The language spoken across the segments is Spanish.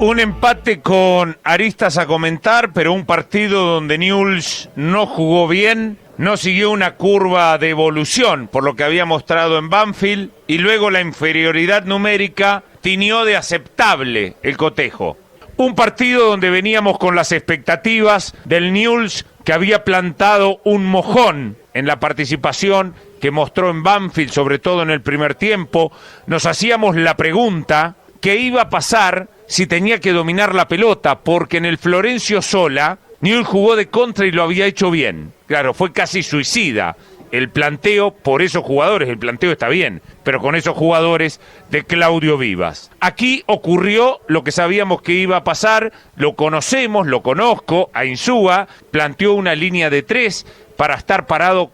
Un empate con aristas a comentar, pero un partido donde Newell's no jugó bien, no siguió una curva de evolución, por lo que había mostrado en Banfield, y luego la inferioridad numérica tiñó de aceptable el cotejo. Un partido donde veníamos con las expectativas del Newell's, que había plantado un mojón en la participación que mostró en Banfield, sobre todo en el primer tiempo. Nos hacíamos la pregunta, ¿qué iba a pasar si tenía que dominar la pelota? Porque en el Florencio Sola, Newell's jugó de contra y lo había hecho bien. Claro, fue casi suicida el planteo por esos jugadores. El planteo está bien, pero con esos jugadores de Claudio Vivas. Aquí ocurrió lo que sabíamos que iba a pasar, lo conocemos, lo conozco. A Insúa planteó una línea de 3 para estar parado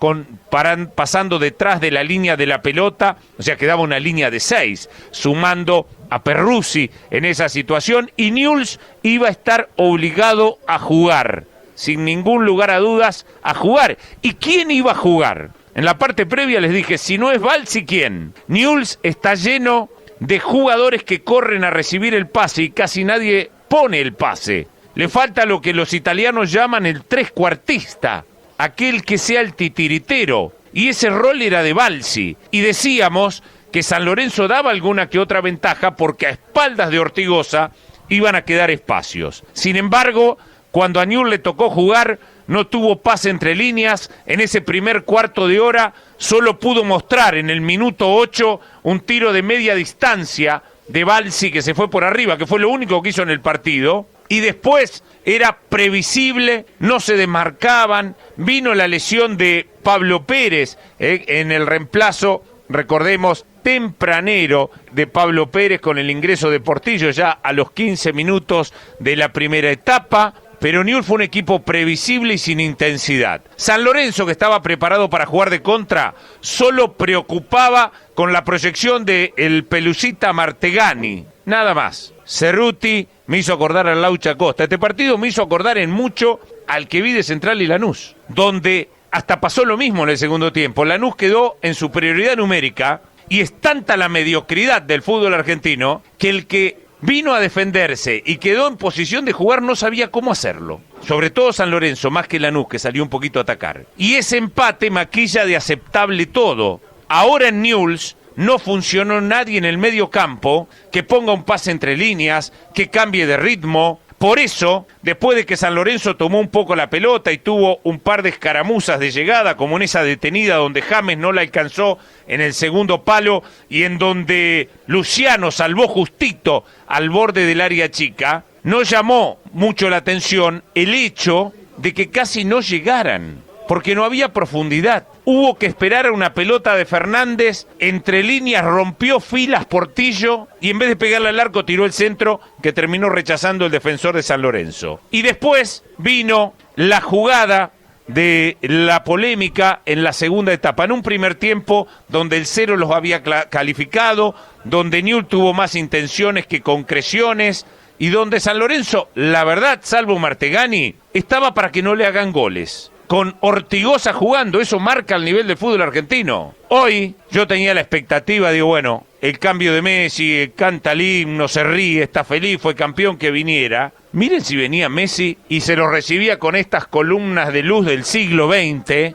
pasando detrás de la línea de la pelota, o sea, quedaba una línea de 6, sumando a Perruzzi en esa situación, y Newell's iba a estar obligado a jugar, sin ningún lugar a dudas, a jugar. ¿Y quién iba a jugar? En la parte previa les dije, si no es Balsi, ¿quién? Newell's está lleno de jugadores que corren a recibir el pase y casi nadie pone el pase. Le falta lo que los italianos llaman el trescuartista, aquel que sea el titiritero, y ese rol era de Balsi. Y decíamos que San Lorenzo daba alguna que otra ventaja porque a espaldas de Ortigosa iban a quedar espacios. Sin embargo, cuando a Newell's le tocó jugar, no tuvo pase entre líneas. En ese primer cuarto de hora solo pudo mostrar en el minuto 8 un tiro de media distancia de Balsi que se fue por arriba, que fue lo único que hizo en el partido. Y después era previsible, no se desmarcaban, vino la lesión de Pablo Pérez en el reemplazo, recordemos, tempranero de Pablo Pérez con el ingreso de Portillo ya a los 15 minutos de la primera etapa. Pero Newell's fue un equipo previsible y sin intensidad. San Lorenzo, que estaba preparado para jugar de contra, solo preocupaba con la proyección de el Pelucita Martegani, nada más. Cerruti me hizo acordar al Laucha Costa. Este partido me hizo acordar en mucho al que vi de Central y Lanús, donde hasta pasó lo mismo en el segundo tiempo. Lanús quedó en superioridad numérica y es tanta la mediocridad del fútbol argentino que el que vino a defenderse y quedó en posición de jugar no sabía cómo hacerlo. Sobre todo San Lorenzo, más que Lanús, que salió un poquito a atacar. Y ese empate maquilla de aceptable todo. Ahora en Newell's no funcionó nadie en el medio campo que ponga un pase entre líneas, que cambie de ritmo. Por eso, después de que San Lorenzo tomó un poco la pelota y tuvo un par de escaramuzas de llegada, como en esa detenida donde James no la alcanzó en el segundo palo y en donde Luciano salvó justito al borde del área chica, no llamó mucho la atención el hecho de que casi no llegaran, porque no había profundidad. Hubo que esperar a una pelota de Fernández, entre líneas rompió filas Portillo y en vez de pegarle al arco tiró el centro que terminó rechazando el defensor de San Lorenzo. Y después vino la jugada de la polémica en la segunda etapa, en un primer tiempo donde el 0 los había calificado, donde Newell's tuvo más intenciones que concreciones y donde San Lorenzo, la verdad, salvo Martegani, estaba para que no le hagan goles. Con Ortigosa jugando, eso marca el nivel del fútbol argentino. Hoy yo tenía la expectativa, digo, bueno, el cambio de Messi, canta el himno, se ríe, está feliz, fue campeón, que viniera. Miren si venía Messi y se lo recibía con estas columnas de luz del siglo XX,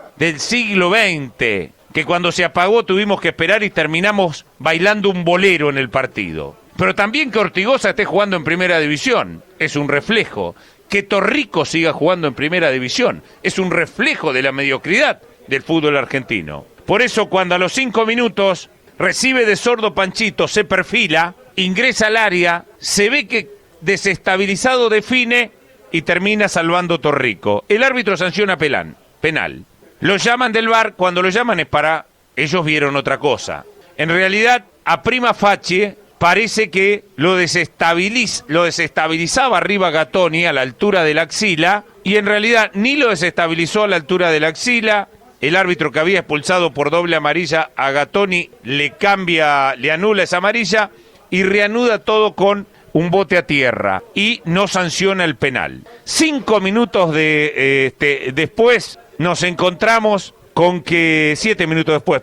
que cuando se apagó tuvimos que esperar y terminamos bailando un bolero en el partido. Pero también que Ortigosa esté jugando en primera división es un reflejo. Que Torrico siga jugando en primera división es un reflejo de la mediocridad del fútbol argentino. Por eso cuando a los 5 minutos recibe de Sordo Panchito, se perfila, ingresa al área, se ve que desestabilizado define y termina salvando Torrico. El árbitro sanciona penal. Lo llaman del VAR, cuando lo llaman es para... ellos vieron otra cosa. En realidad, a prima facie, parece que lo desestabilizaba arriba Gattoni a la altura de la axila, y en realidad ni lo desestabilizó a la altura de la axila. El árbitro que había expulsado por doble amarilla a Gattoni le anula esa amarilla y reanuda todo con un bote a tierra y no sanciona el penal. 5 minutos después nos encontramos con que, 7 minutos después,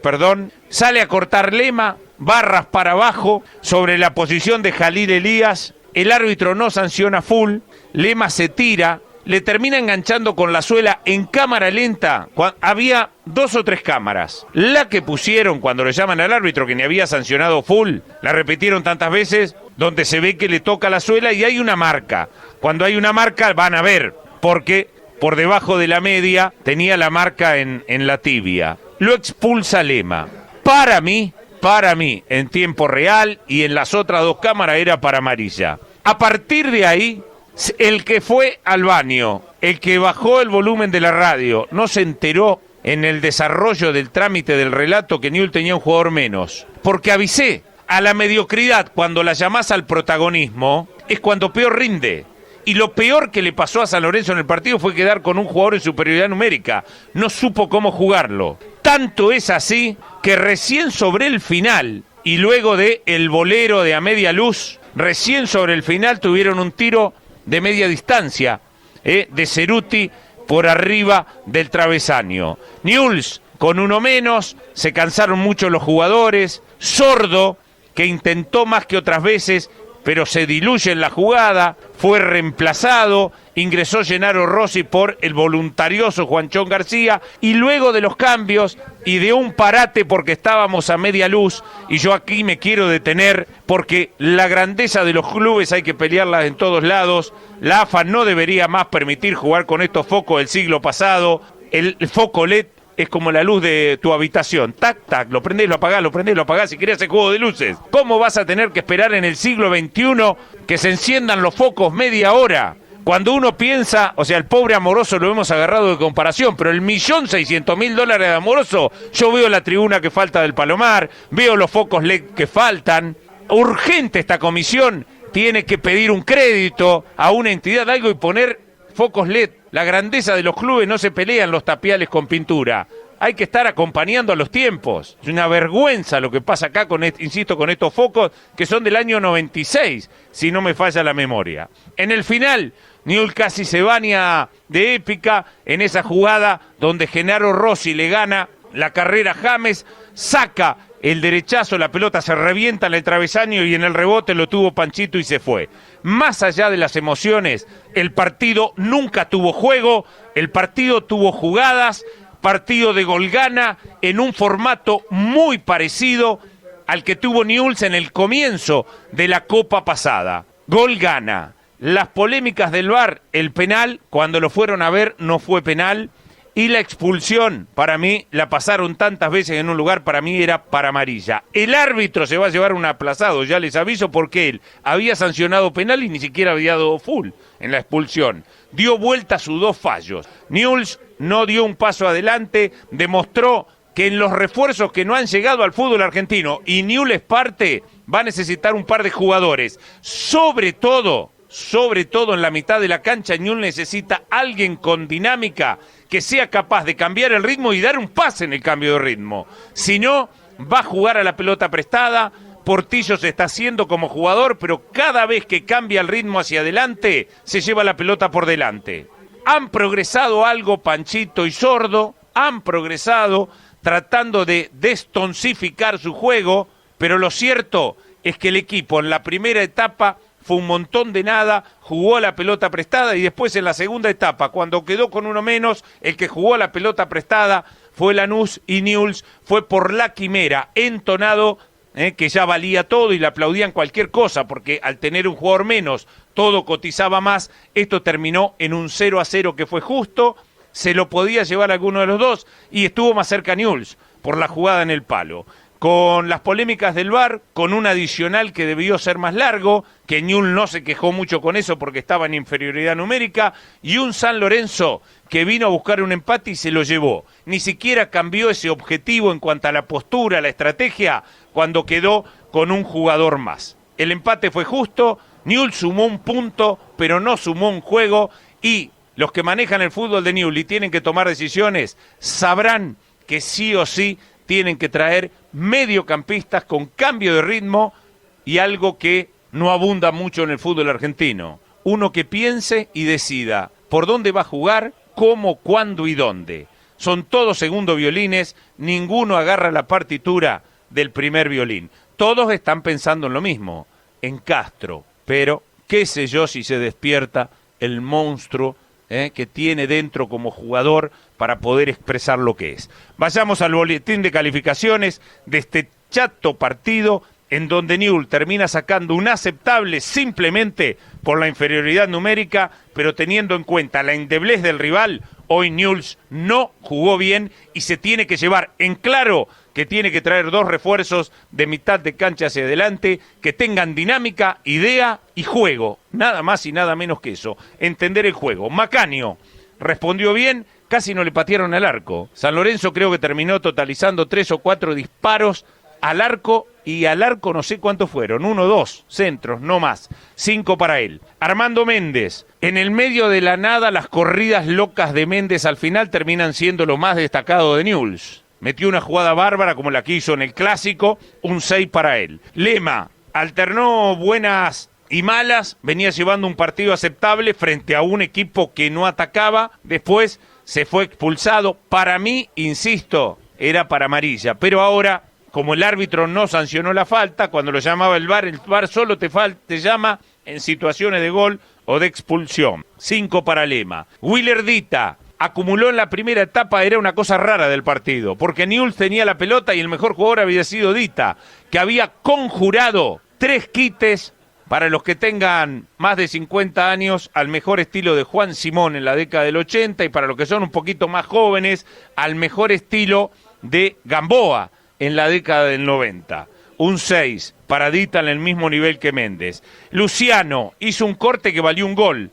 sale a cortar Lema, barras para abajo sobre la posición de Jalil Elías el árbitro no sanciona full, Lema se tira, le termina enganchando con la suela en cámara lenta. Había 2 o 3 cámaras. La que pusieron cuando le llaman al árbitro que ni había sancionado full, la repitieron tantas veces, donde se ve que le toca la suela y hay una marca. Cuando hay una marca van a ver, porque por debajo de la media tenía la marca en la tibia. Lo expulsa Lema. Para mí, en tiempo real y en las otras 2 cámaras era para amarilla. A partir de ahí, el que fue al baño, el que bajó el volumen de la radio, no se enteró en el desarrollo del trámite del relato que Newell's tenía un jugador menos. Porque avisé, a la mediocridad, cuando la llamás al protagonismo, es cuando peor rinde. Y lo peor que le pasó a San Lorenzo en el partido fue quedar con un jugador en superioridad numérica. No supo cómo jugarlo. Tanto es así que recién sobre el final, y luego de el bolero de a media luz, recién sobre el final tuvieron un tiro de media distancia, de Ceruti por arriba del travesaño. Newell's con uno menos, se cansaron mucho los jugadores. Sordo, que intentó más que otras veces, pero se diluye en la jugada, fue reemplazado, ingresó Gennaro Rossi por el voluntarioso Juanchón García, y luego de los cambios y de un parate porque estábamos a media luz, y yo aquí me quiero detener porque la grandeza de los clubes hay que pelearla en todos lados. La AFA no debería más permitir jugar con estos focos del siglo pasado. El foco LED es como la luz de tu habitación. Tac, tac, lo prendés, lo apagás, si querés hacer juego de luces. ¿Cómo vas a tener que esperar en el siglo XXI que se enciendan los focos media hora? Cuando uno piensa, o sea, el pobre Amoroso lo hemos agarrado de comparación, pero el $1.600.000 de Amoroso, yo veo la tribuna que falta del Palomar, veo los focos LED que faltan. Urgente esta comisión tiene que pedir un crédito a una entidad, algo, y poner focos LED. La grandeza de los clubes no se pelean los tapiales con pintura. Hay que estar acompañando a los tiempos. Es una vergüenza lo que pasa acá, insisto, con estos focos que son del año 96, si no me falla la memoria. En el final, Newell's casi se baña de épica en esa jugada donde Gennaro Rossi le gana la carrera a James, saca el derechazo, la pelota se revienta en el travesaño y en el rebote lo tuvo Panchito y se fue. Más allá de las emociones, el partido nunca tuvo juego, el partido tuvo jugadas, partido de gol-gana en un formato muy parecido al que tuvo Newell's en el comienzo de la Copa pasada. Gol-gana, las polémicas del VAR, el penal, cuando lo fueron a ver no fue penal, y la expulsión, para mí, la pasaron tantas veces en un lugar, para mí era para amarilla. El árbitro se va a llevar un aplazado, ya les aviso, porque él había sancionado penal y ni siquiera había dado full en la expulsión. Dio vuelta a sus 2 fallos. Newell's no dio un paso adelante, demostró que en los refuerzos que no han llegado al fútbol argentino, y Newell's es parte, va a necesitar un par de jugadores. Sobre todo en la mitad de la cancha, Newell's necesita alguien con dinámica que sea capaz de cambiar el ritmo y dar un pase en el cambio de ritmo. Si no, va a jugar a la pelota prestada. Portillo se está haciendo como jugador, pero cada vez que cambia el ritmo hacia adelante, se lleva la pelota por delante. Han progresado algo Panchito y Sordo, han progresado tratando de destoncificar su juego, pero lo cierto es que el equipo en la primera etapa fue un montón de nada, jugó a la pelota prestada, y después en la segunda etapa, cuando quedó con uno menos, el que jugó a la pelota prestada fue Lanús, y Newell's fue por la quimera, entonado, que ya valía todo y le aplaudían cualquier cosa, porque al tener un jugador menos, todo cotizaba más. Esto terminó en un 0-0 que fue justo, se lo podía llevar alguno de los dos, y estuvo más cerca Newell's por la jugada en el palo. Con las polémicas del VAR, con un adicional que debió ser más largo, que Newell's no se quejó mucho con eso porque estaba en inferioridad numérica, y un San Lorenzo que vino a buscar un empate y se lo llevó. Ni siquiera cambió ese objetivo en cuanto a la postura, la estrategia, cuando quedó con un jugador más. El empate fue justo, Newell's sumó un punto, pero no sumó un juego, y los que manejan el fútbol de Newell's y tienen que tomar decisiones, sabrán que sí o sí tienen que traer mediocampistas con cambio de ritmo y algo que no abunda mucho en el fútbol argentino. Uno que piense y decida por dónde va a jugar, cómo, cuándo y dónde. Son todos segundo violines, ninguno agarra la partitura del primer violín. Todos están pensando en lo mismo, en Castro, pero qué sé yo si se despierta el monstruo que tiene dentro como jugador para poder expresar lo que es. Vayamos al boletín de calificaciones de este chato partido en donde Newell's termina sacando un aceptable simplemente por la inferioridad numérica, pero teniendo en cuenta la endeblez del rival, hoy Newell's no jugó bien y se tiene que llevar en claro que tiene que traer 2 refuerzos de mitad de cancha hacia adelante, que tengan dinámica, idea y juego, nada más y nada menos que eso, entender el juego. Macaño respondió bien, casi no le patearon al arco. San Lorenzo creo que terminó totalizando 3 o 4 disparos al arco, y al arco no sé cuántos fueron, 1 o 2 centros, no más, 5 para él. Armando Méndez, en el medio de la nada, las corridas locas de Méndez al final terminan siendo lo más destacado de Newell's. Metió una jugada bárbara como la que hizo en el Clásico, un 6 para él. Lema, alternó buenas y malas, venía llevando un partido aceptable frente a un equipo que no atacaba, después se fue expulsado. Para mí, insisto, era para amarilla, pero ahora, como el árbitro no sancionó la falta, cuando lo llamaba el VAR solo te llama en situaciones de gol o de expulsión. 5 para Lema. Willer Dita acumuló en la primera etapa, era una cosa rara del partido, porque Newell's tenía la pelota y el mejor jugador había sido Dita, que había conjurado 3 quites para los que tengan más de 50 años, al mejor estilo de Juan Simón en la década del 80, y para los que son un poquito más jóvenes, al mejor estilo de Gamboa en la década del 90. Un 6 para Dita en el mismo nivel que Méndez. Luciano hizo un corte que valió un gol.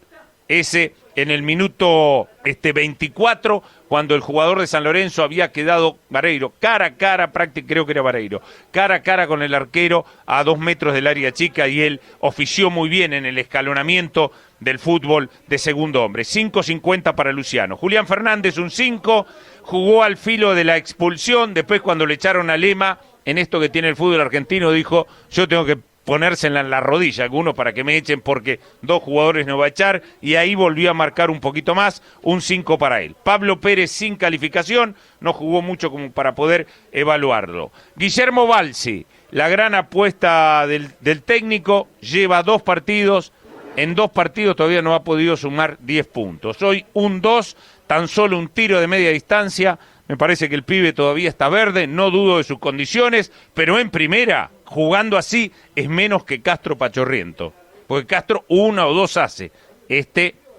Ese en el minuto 24, cuando el jugador de San Lorenzo había quedado, Vareiro, cara a cara, creo que era Vareiro, cara a cara con el arquero a 2 metros del área chica, y él ofició muy bien en el escalonamiento del fútbol de segundo hombre. 5.50 para Luciano. Julián Fernández, un 5, jugó al filo de la expulsión, después cuando le echaron a Lema, en esto que tiene el fútbol argentino, dijo, yo tengo que ponérsela en la rodilla alguno para que me echen porque 2 jugadores no va a echar, y ahí volvió a marcar un poquito más, un 5 para él. Pablo Pérez sin calificación, no jugó mucho como para poder evaluarlo. Guillermo Balsi, la gran apuesta del técnico, lleva 2 partidos, en 2 partidos todavía no ha podido sumar 10 puntos. Hoy un 2, tan solo un tiro de media distancia, me parece que el pibe todavía está verde, no dudo de sus condiciones, pero en primera, jugando así, es menos que Castro Pachorriento, porque Castro 1 o 2 hace,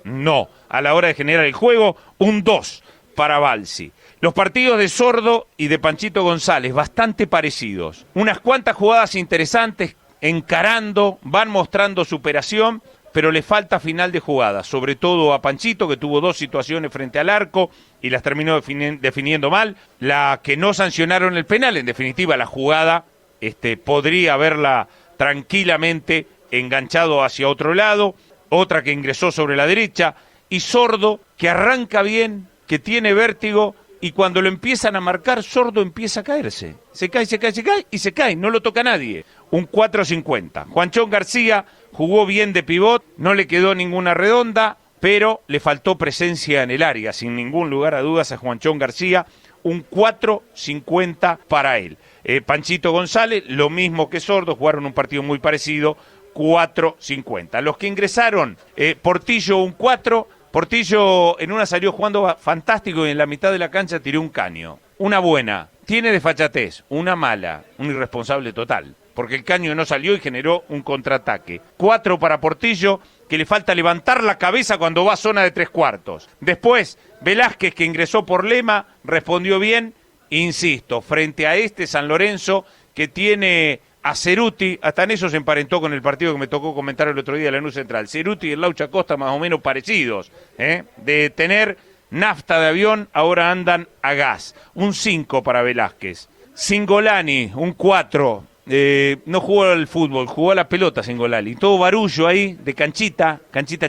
no. A la hora de generar el juego, un 2 para Balsi. Los partidos de Sordo y de Panchito González, bastante parecidos. Unas cuantas jugadas interesantes, encarando, van mostrando superación, pero le falta final de jugada, sobre todo a Panchito, que tuvo 2 situaciones frente al arco y las terminó definiendo mal. La que no sancionaron el penal, en definitiva la jugada podría haberla tranquilamente enganchado hacia otro lado, otra que ingresó sobre la derecha, y Sordo, que arranca bien, que tiene vértigo, y cuando lo empiezan a marcar, Sordo empieza a caerse. Se cae, no lo toca nadie. Un 4.50. Juanchón García jugó bien de pivot, no le quedó ninguna redonda, pero le faltó presencia en el área, sin ningún lugar a dudas a Juanchón García, un 4.50 para él. Panchito González, lo mismo que Sordo, jugaron un partido muy parecido, 4.50. Los que ingresaron, Portillo un 4, Portillo en una salió jugando fantástico y en la mitad de la cancha tiró un caño. Una buena, tiene desfachatez, una mala, un irresponsable total, porque el caño no salió y generó un contraataque. 4 para Portillo, que le falta levantar la cabeza cuando va a zona de 3/4. Después, Velázquez, que ingresó por Lema, respondió bien, insisto, frente a San Lorenzo, que tiene a Ceruti, hasta en eso se emparentó con el partido que me tocó comentar el otro día en Lanús Central. Ceruti y el Laucha Costa más o menos parecidos, de tener nafta de avión, ahora andan a gas. Un 5 para Velázquez. Singolani, un 4. No jugó al fútbol, jugó a la pelota Singolani. Todo barullo ahí, de canchita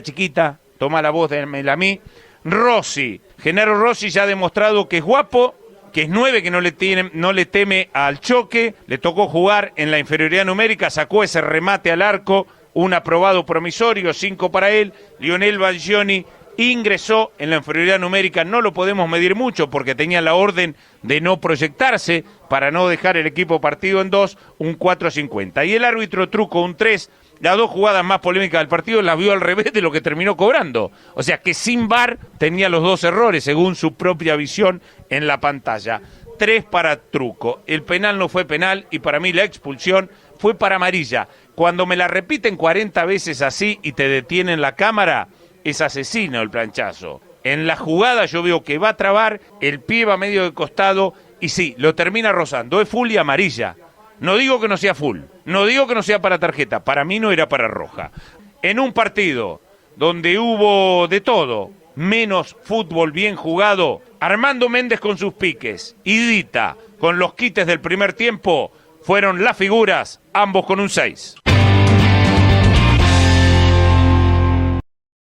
chiquita, toma la voz de Melamí. Rossi, Genaro Rossi ya ha demostrado que es guapo, que es 9, que no le teme al choque, le tocó jugar en la inferioridad numérica, sacó ese remate al arco, un aprobado promisorio, 5 para él. Lionel Balgioni ingresó en la inferioridad numérica, no lo podemos medir mucho porque tenía la orden de no proyectarse para no dejar el equipo partido en 2, un 4.50. Y el árbitro Truco, un 3, las 2 jugadas más polémicas del partido las vio al revés de lo que terminó cobrando. O sea que sin VAR tenía los 2 errores, según su propia visión en la pantalla. 3 para Truco. El penal no fue penal y para mí la expulsión fue para amarilla. Cuando me la repiten 40 veces así y te detienen la cámara, es asesino el planchazo. En la jugada yo veo que va a trabar, el pie va medio de costado y sí, lo termina rozando. Es full y amarilla. No digo que no sea full, no digo que no sea para tarjeta, para mí no era para roja. En un partido donde hubo de todo, menos fútbol bien jugado, Armando Méndez con sus piques y Dita con los quites del primer tiempo fueron las figuras, ambos con un 6.